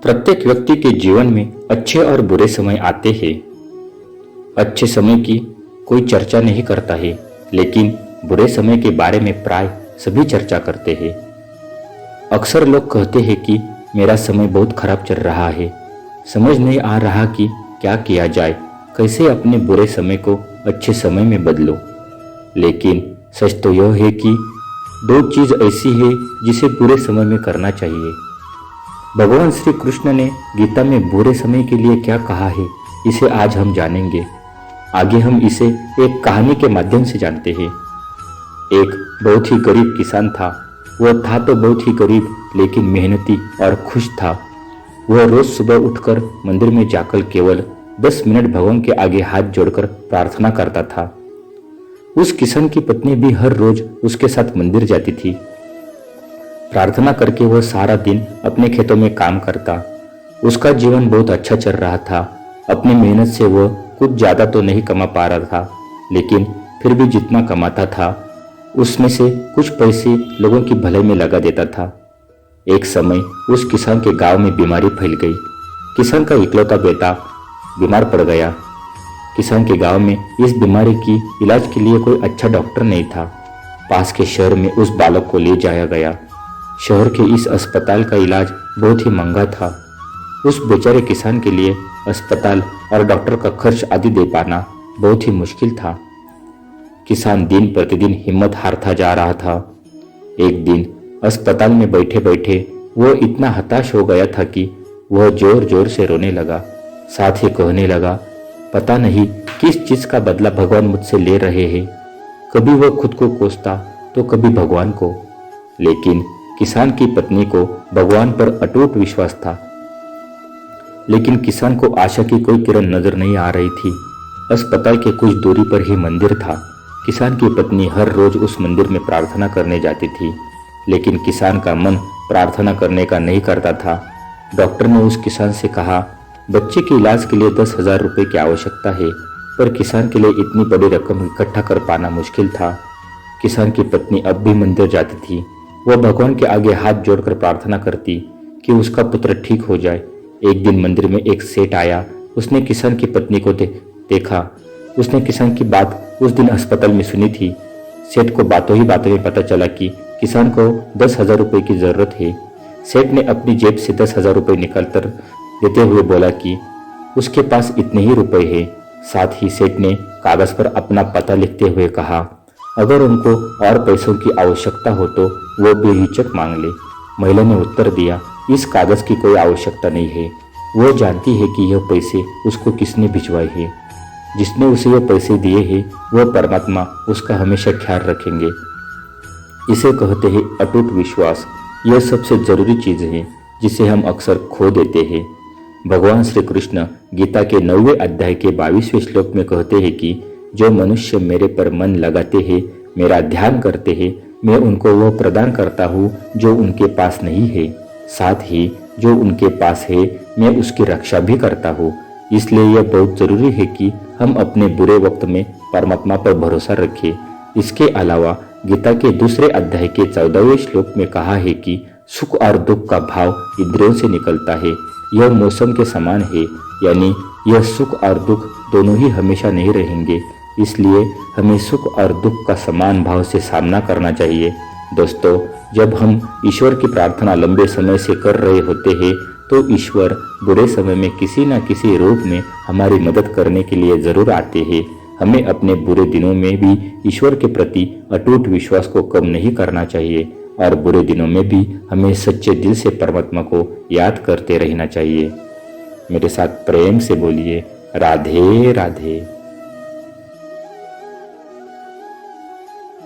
प्रत्येक व्यक्ति के जीवन में अच्छे और बुरे समय आते हैं। अच्छे समय की कोई चर्चा नहीं करता है, लेकिन बुरे समय के बारे में प्राय सभी चर्चा करते हैं। अक्सर लोग कहते हैं कि मेरा समय बहुत खराब चल रहा है, समझ नहीं आ रहा कि क्या किया जाए, कैसे अपने बुरे समय को अच्छे समय में बदलो। लेकिन सच तो यह है कि दो चीज ऐसी है जिसे बुरे समय में करना चाहिए। भगवान श्री कृष्ण ने गीता में बुरे समय के लिए क्या कहा है, इसे आज हम जानेंगे। आगे हम इसे एक कहानी के माध्यम से जानते हैं। एक बहुत ही गरीब किसान था। वह था तो बहुत ही गरीब, लेकिन मेहनती और खुश था। वह रोज सुबह उठकर मंदिर में जाकर केवल 10 मिनट भगवान के आगे हाथ जोड़कर प्रार्थना करता था। उस किसान की पत्नी भी हर रोज उसके साथ मंदिर जाती थी। प्रार्थना करके वह सारा दिन अपने खेतों में काम करता। उसका जीवन बहुत अच्छा चल रहा था। अपनी मेहनत से वह कुछ ज्यादा तो नहीं कमा पा रहा था, लेकिन फिर भी जितना कमाता था उसमें से कुछ पैसे लोगों की भलाई में लगा देता था। एक समय उस किसान के गांव में बीमारी फैल गई। किसान का इकलौता बेटा बीमार पड़ गया। किसान के गांव में इस बीमारी की इलाज के लिए कोई अच्छा डॉक्टर नहीं था। पास के शहर में उस बालक को ले जाया गया। शहर के इस अस्पताल का इलाज बहुत ही महंगा था। उस बेचारे किसान के लिए अस्पताल और डॉक्टर का खर्च आदि दे पाना बहुत ही मुश्किल था। किसान दिन प्रतिदिन हिम्मत हारता जा रहा था। एक दिन अस्पताल में बैठे बैठे वह इतना हताश हो गया था कि वह जोर जोर से रोने लगा। साथ ही कहने लगा, पता नहीं किस चीज का बदला भगवान मुझसे ले रहे हैं। कभी वह खुद को कोसता तो कभी भगवान को। लेकिन किसान की पत्नी को भगवान पर अटूट विश्वास था। लेकिन किसान को आशा की कोई किरण नजर नहीं आ रही थी। अस्पताल के कुछ दूरी पर ही मंदिर था। किसान की पत्नी हर रोज उस मंदिर में प्रार्थना करने जाती थी, लेकिन किसान का मन प्रार्थना करने का नहीं करता था। डॉक्टर ने उस किसान से कहा, बच्चे के इलाज के लिए 10,000 रुपये की आवश्यकता है, पर किसान के लिए इतनी बड़ी रकम इकट्ठा कर पाना मुश्किल था। किसान की पत्नी अब भी मंदिर जाती थी। वह भगवान के आगे हाथ जोड़कर प्रार्थना करती कि उसका पुत्र ठीक हो जाए। एक दिन मंदिर में एक सेठ आया। उसने किसान की पत्नी को देखा। उसने किसान की बात उस दिन अस्पताल में सुनी थी। सेठ को बातों ही बातों में पता चला कि किसान को 10,000 रुपये की जरूरत है। सेठ ने अपनी जेब से 10,000 रुपये निकालकर देते हुए बोला कि उसके पास इतने ही रुपए हैं। साथ ही सेठ ने कागज पर अपना पता लिखते हुए कहा, अगर उनको और पैसों की आवश्यकता हो तो वो बेहिचक मांग ले। महिला ने उत्तर दिया, इस कागज की कोई आवश्यकता नहीं है। वो जानती है कि यह पैसे उसको किसने भिजवाए हैं। जिसने उसे यह पैसे दिए हैं वह परमात्मा उसका हमेशा ख्याल रखेंगे। इसे कहते हैं अटूट विश्वास। यह सबसे जरूरी चीज है जिसे हम अक्सर खो देते हैं। भगवान श्री कृष्ण गीता के 9वें अध्याय के 22वें श्लोक में कहते हैं कि जो मनुष्य मेरे पर मन लगाते हैं, मेरा ध्यान करते हैं, मैं उनको वह प्रदान करता हूँ जो उनके पास नहीं है। साथ ही जो उनके पास है मैं उसकी रक्षा भी करता हूँ। इसलिए यह बहुत जरूरी है कि हम अपने बुरे वक्त में परमात्मा पर भरोसा रखें। इसके अलावा गीता के दूसरे अध्याय के 14वें श्लोक में कहा है कि सुख और दुख का भाव इंद्रियों से निकलता है। यह मौसम के समान है, यानी यह सुख और दुख दोनों ही हमेशा नहीं रहेंगे। इसलिए हमें सुख और दुख का समान भाव से सामना करना चाहिए। दोस्तों, जब हम ईश्वर की प्रार्थना लंबे समय से कर रहे होते हैं तो ईश्वर बुरे समय में किसी न किसी रूप में हमारी मदद करने के लिए जरूर आते हैं। हमें अपने बुरे दिनों में भी ईश्वर के प्रति अटूट विश्वास को कम नहीं करना चाहिए और बुरे दिनों में भी हमें सच्चे दिल से परमात्मा को याद करते रहना चाहिए। मेरे साथ प्रेम से बोलिए, राधे राधे।